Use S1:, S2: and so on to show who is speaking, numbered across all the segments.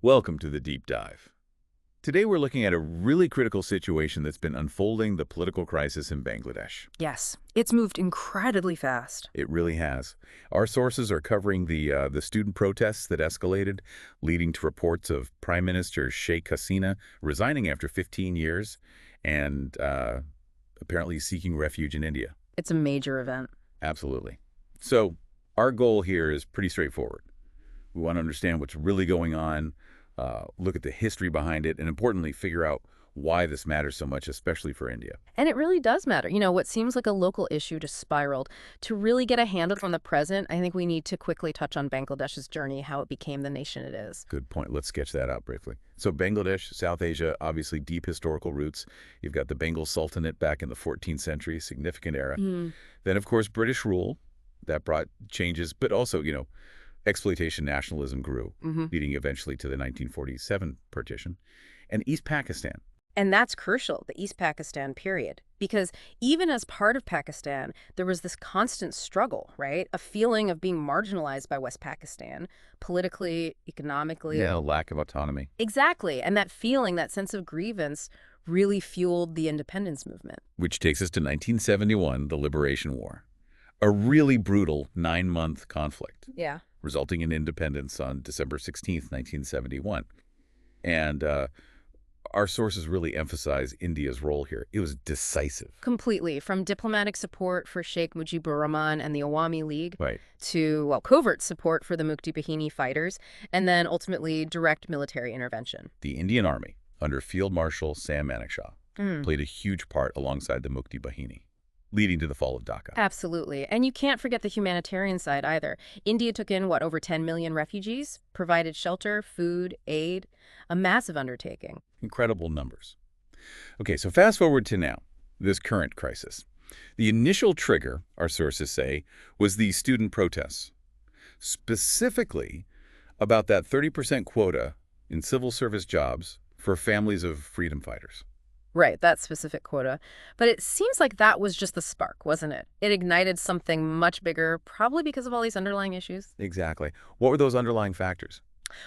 S1: Welcome to the Deep Dive. Today we're looking at a really critical situation that's been unfolding, the political crisis in Bangladesh.
S2: Yes, it's moved incredibly fast.
S1: It really has. Our sources are covering the student protests that escalated, leading to reports of Prime Minister Sheikh Hasina resigning after 15 years and apparently seeking refuge in India.
S2: It's a major event.
S1: Absolutely. So our goal here is pretty straightforward. We want to understand what's really going on, look at the history behind it, and importantly, figure out why this matters so much, especially for India.
S2: And it really does matter. What seems like a local issue just spiraled. To really get a handle on the present, I think we need to quickly touch on Bangladesh's journey, how it became the nation it is.
S1: Good point. Let's sketch that out briefly. So Bangladesh, South Asia, obviously deep historical roots. You've got the Bengal Sultanate back in the 14th century, significant era. Then, of course, British rule. That brought changes, but also, exploitation nationalism grew, leading eventually to the 1947 partition, and East Pakistan.
S2: And that's crucial, the East Pakistan period, because even as part of Pakistan, there was this constant struggle, right? A feeling of being marginalized by West Pakistan, politically, economically.
S1: Yeah, lack of autonomy.
S2: Exactly. And that feeling, that sense of grievance, really fueled the independence movement.
S1: Which takes us to 1971, the Liberation War. A really brutal 9-month conflict.
S2: Yeah.
S1: Resulting in independence on December 16th, 1971. And our sources really emphasize India's role here. It was decisive.
S2: Completely. From diplomatic support for Sheikh Mujibur Rahman and the Awami League
S1: Right.
S2: to, covert support for the Mukti Bahini fighters, and then ultimately direct military intervention.
S1: The Indian Army, under Field Marshal Sam Manekshaw, played a huge part alongside the Mukti Bahini, leading to the fall of Dhaka.
S2: Absolutely. And you can't forget the humanitarian side either. India took in, over 10 million refugees, provided shelter, food, aid, a massive undertaking.
S1: Incredible numbers. Okay, so fast forward to now, this current crisis. The initial trigger, our sources say, was the student protests, specifically about that 30% quota in civil service jobs for families of freedom fighters.
S2: Right, that specific quota. But it seems like that was just the spark, wasn't it? It ignited something much bigger, probably because of all these underlying issues.
S1: Exactly. What were those underlying factors?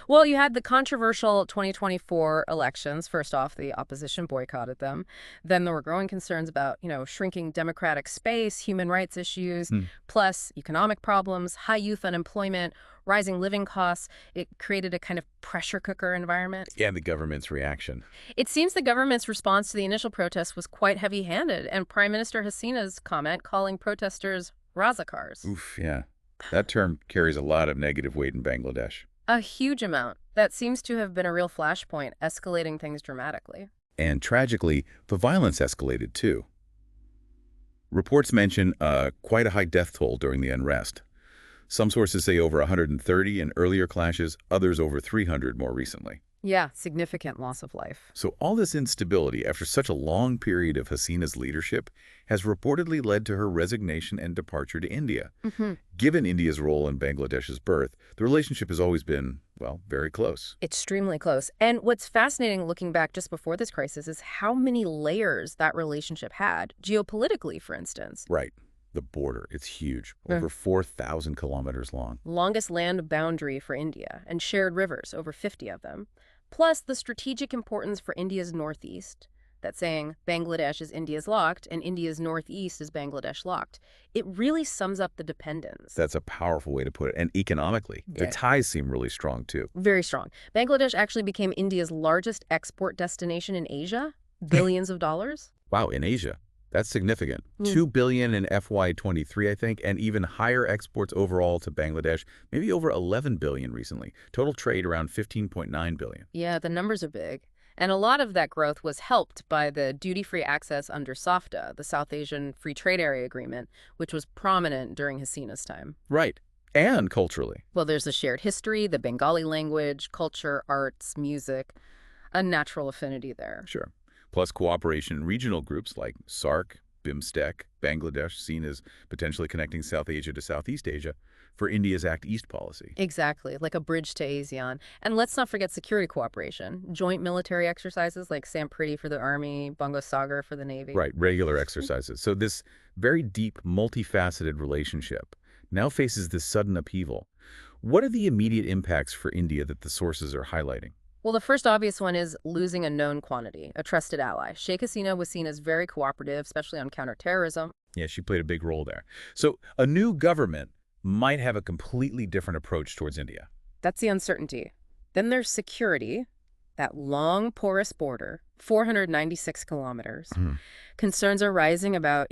S2: Well, you had the controversial 2024 elections. First off, the opposition boycotted them. Then there were growing concerns about, shrinking democratic space, human rights issues, plus economic problems, high youth unemployment, rising living costs. It created a kind of pressure cooker environment.
S1: And the government's reaction.
S2: It seems the government's response to the initial protests was quite heavy-handed, and Prime Minister Hasina's comment calling protesters razakars.
S1: Oof, yeah. That term carries a lot of negative weight in Bangladesh.
S2: A huge amount. That seems to have been a real flashpoint, escalating things dramatically.
S1: And tragically, the violence escalated too. Reports mention quite a high death toll during the unrest. Some sources say over 130 in earlier clashes, others over 300 more recently.
S2: Yeah, significant loss of life.
S1: So all this instability after such a long period of Hasina's leadership has reportedly led to her resignation and departure to India. Given India's role in Bangladesh's birth, the relationship has always been, very close.
S2: Extremely close. And what's fascinating looking back just before this crisis is how many layers that relationship had, geopolitically, for instance.
S1: Right. The border, it's huge, over 4,000 kilometers long.
S2: Longest land boundary for India, and shared rivers, over 50 of them. Plus the strategic importance for India's northeast, that saying Bangladesh is India's locked and India's northeast is Bangladesh locked. It really sums up the dependence.
S1: That's a powerful way to put it. And economically, the ties seem really strong too.
S2: Very strong. Bangladesh actually became India's largest export destination in Asia, billions of dollars.
S1: Wow, in Asia. That's significant. $2 billion in FY23, I think, and even higher exports overall to Bangladesh, maybe over $11 billion recently. Total trade around $15.9 billion.
S2: Yeah, the numbers are big. And a lot of that growth was helped by the duty-free access under SAFTA, the South Asian Free Trade Area Agreement, which was prominent during Hasina's time.
S1: Right. And culturally.
S2: Well, there's a shared history, the Bengali language, culture, arts, music, a natural affinity there.
S1: Sure. Plus cooperation in regional groups like SAARC, BIMSTEC, Bangladesh, seen as potentially connecting South Asia to Southeast Asia for India's Act East policy.
S2: Exactly, like a bridge to ASEAN. And let's not forget security cooperation, joint military exercises like Sampriti for the Army, Bungo Sagar for the Navy.
S1: Right, regular exercises. So this very deep, multifaceted relationship now faces this sudden upheaval. What are the immediate impacts for India that the sources are highlighting?
S2: Well, the first obvious one is losing a known quantity, a trusted ally. Sheikh Hasina was seen as very cooperative, especially on counterterrorism.
S1: Yeah, she played a big role there. So a new government might have a completely different approach towards India.
S2: That's the uncertainty. Then there's security, that long, porous border, 496 kilometers.
S1: Hmm.
S2: Concerns are rising about,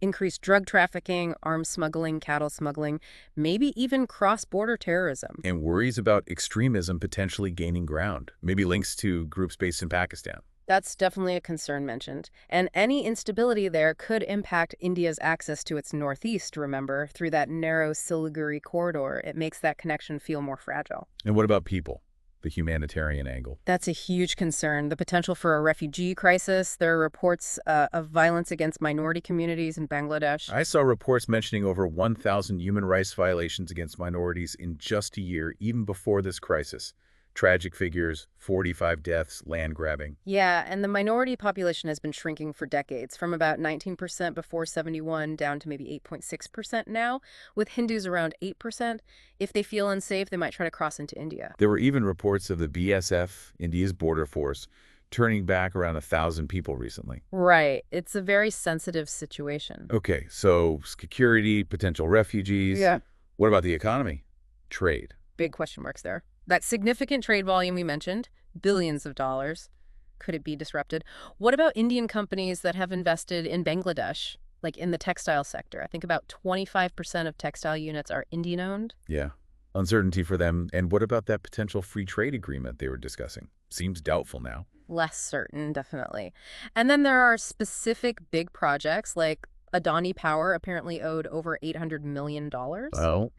S2: increased drug trafficking, arms smuggling, cattle smuggling, maybe even cross-border terrorism.
S1: And worries about extremism potentially gaining ground, maybe links to groups based in Pakistan.
S2: That's definitely a concern mentioned. And any instability there could impact India's access to its northeast, remember, through that narrow Siliguri corridor. It makes that connection feel more fragile.
S1: And what about people? The humanitarian angle.
S2: That's a huge concern. The potential for a refugee crisis. There are reports of violence against minority communities in Bangladesh.
S1: I saw reports mentioning over 1,000 human rights violations against minorities in just a year, even before this crisis. Tragic figures, 45 deaths, land grabbing.
S2: Yeah, and the minority population has been shrinking for decades, from about 19% before 71 down to maybe 8.6% now, with Hindus around 8%. If they feel unsafe, they might try to cross into India.
S1: There were even reports of the BSF, India's border force, turning back around 1,000 people recently.
S2: Right. It's a very sensitive situation.
S1: Okay, so security, potential refugees.
S2: Yeah.
S1: What about the economy? Trade.
S2: Big question marks there. That significant trade volume we mentioned, billions of dollars, could it be disrupted? What about Indian companies that have invested in Bangladesh, like in the textile sector? I think about 25% of textile units are Indian-owned.
S1: Yeah. Uncertainty for them. And what about that potential free trade agreement they were discussing? Seems doubtful now.
S2: Less certain, definitely. And then there are specific big projects like Adani Power apparently owed over $800 million.
S1: Well,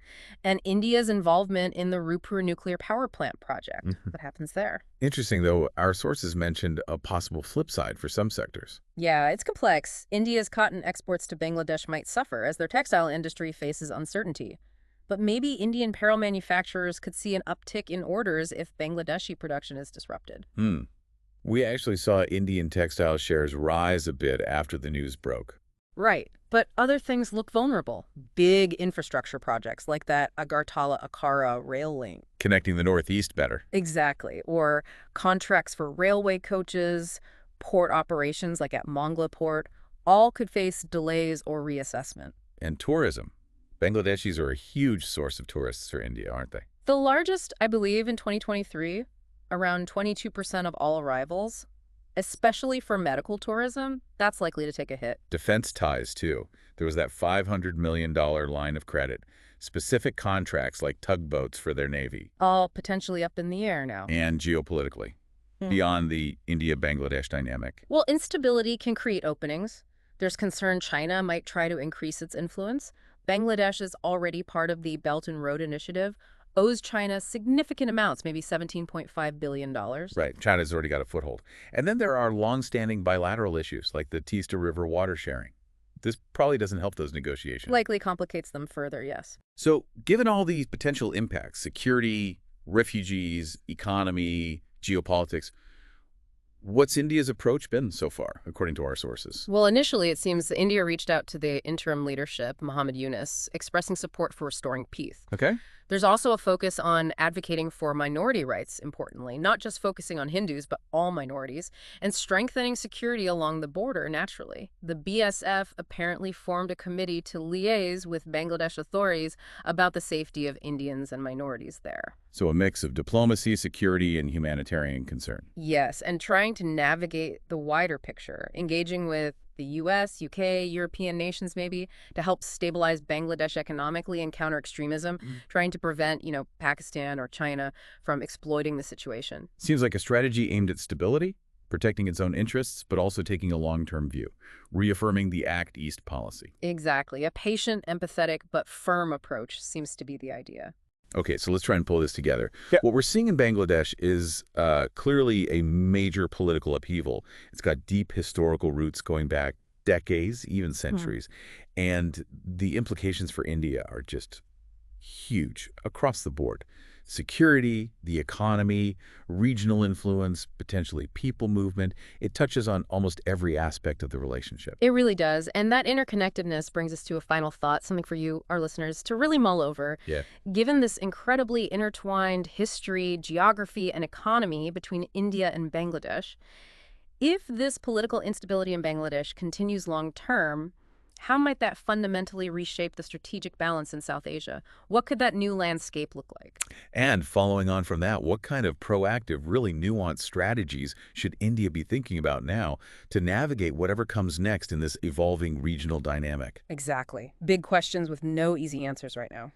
S2: And India's involvement in the Rupur nuclear power plant project.
S1: mhm.
S2: What happens there?
S1: Interesting, though, our sources mentioned a possible flip side for some sectors.
S2: Yeah, it's complex. India's cotton exports to Bangladesh might suffer as their textile industry faces uncertainty. But maybe Indian apparel manufacturers could see an uptick in orders if Bangladeshi production is disrupted.
S1: We actually saw Indian textile shares rise a bit after the news broke.
S2: Right. But other things look vulnerable. Big infrastructure projects like that Agartala-Akara rail link.
S1: Connecting the Northeast better.
S2: Exactly. Or contracts for railway coaches, port operations like at Mongla Port, all could face delays or reassessment.
S1: And tourism. Bangladeshis are a huge source of tourists for India, aren't they?
S2: The largest, I believe, in 2023, around 22% of all arrivals, especially for medical tourism, that's likely to take a hit.
S1: Defense ties, too. There was that $500 million line of credit, specific contracts like tugboats for their navy,
S2: All potentially up in the air now.
S1: and geopolitically, beyond the India-Bangladesh dynamic.
S2: Well, instability can create openings. There's concern China might try to increase its influence. Bangladesh is already part of the Belt and Road Initiative, owes China significant amounts, maybe $17.5 billion.
S1: Right, China's already got a foothold. And then there are long-standing bilateral issues like the Teesta River water sharing. This probably doesn't help those negotiations.
S2: Likely complicates them further, yes.
S1: So, given all these potential impacts, security, refugees, economy, geopolitics, what's India's approach been so far, according to our sources?
S2: Well, initially, it seems India reached out to the interim leadership, Mohammed Yunus, expressing support for restoring peace.
S1: Okay.
S2: There's also a focus on advocating for minority rights, importantly, not just focusing on Hindus, but all minorities, and strengthening security along the border, naturally. The BSF apparently formed a committee to liaise with Bangladesh authorities about the safety of Indians and minorities there.
S1: So a mix of diplomacy, security, and humanitarian concern.
S2: Yes, and trying to navigate the wider picture, engaging with the U.S., U.K., European nations maybe, to help stabilize Bangladesh economically and counter extremism, trying to prevent, Pakistan or China from exploiting the situation.
S1: Seems like a strategy aimed at stability, protecting its own interests, but also taking a long-term view, reaffirming the Act East policy.
S2: Exactly. A patient, empathetic, but firm approach seems to be the idea.
S1: Okay, so let's try and pull this together.
S2: Yeah.
S1: What we're seeing in Bangladesh is clearly a major political upheaval. It's got deep historical roots going back decades, even centuries. And the implications for India are just huge across the board. Security, the economy, regional influence, potentially people movement. It touches on almost every aspect of the relationship.
S2: It really does. And that interconnectedness brings us to a final thought, something for you, our listeners, to really mull over.
S1: Yeah.
S2: Given this incredibly intertwined history, geography, and economy between India and Bangladesh, if this political instability in Bangladesh continues long term, how might that fundamentally reshape the strategic balance in South Asia? What could that new landscape look like?
S1: And following on from that, what kind of proactive, really nuanced strategies should India be thinking about now to navigate whatever comes next in this evolving regional dynamic?
S2: Exactly. Big questions with no easy answers right now.